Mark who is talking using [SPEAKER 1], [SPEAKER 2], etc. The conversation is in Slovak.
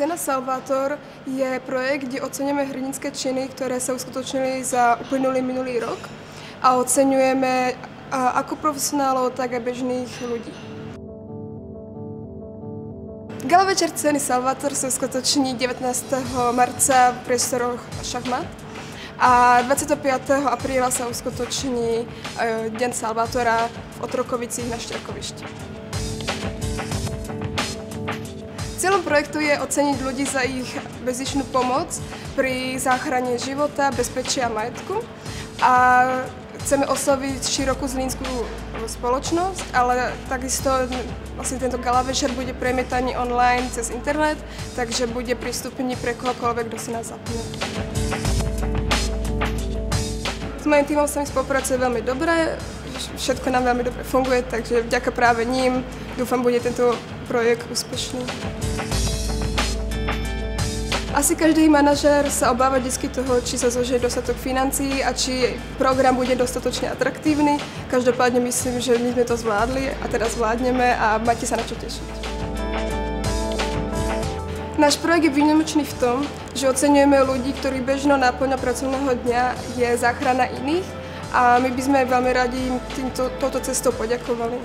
[SPEAKER 1] Cena Salvator je projekt, kde oceňujeme hrdinské činy, ktoré sa uskutočnili za uplynulý minulý rok a oceňujeme ako profesionálov, tak aj bežných ľudí. Gala večer ceny Salvator sa uskutoční 19. marca v priestoroch Šachmat a 25. apríla sa uskutoční Deň Salvatora v Otrokovicích na Štierkovišti. Cieľom projektu je oceniť ľudí za ich bezzištnú pomoc pri záchrane života, bezpečia a majetku. A chceme osloviť širokú zlínskú spoločnosť, ale takisto vlastne tento gala večer bude premietaný online cez internet, takže bude prístupný pre kohokoľvek, kto si nás zapne. S mojím tímom sa mi spolupracuje veľmi dobre, všetko nám veľmi dobre funguje, takže vďaka práve ním dúfam, bude tento projekt úspešný. Asi každý manažér sa obáva vždy toho, či sa zožije dostatok financií a či program bude dostatočne atraktívny. Každopádne myslím, že my sme to zvládli a teraz zvládneme a máte sa na čo tešiť. Náš projekt je výnimočný v tom, že oceňujeme ľudí, ktorí bežnou náplňou pracovného dňa je záchrana iných a my by sme veľmi radi im touto cestou poďakovali.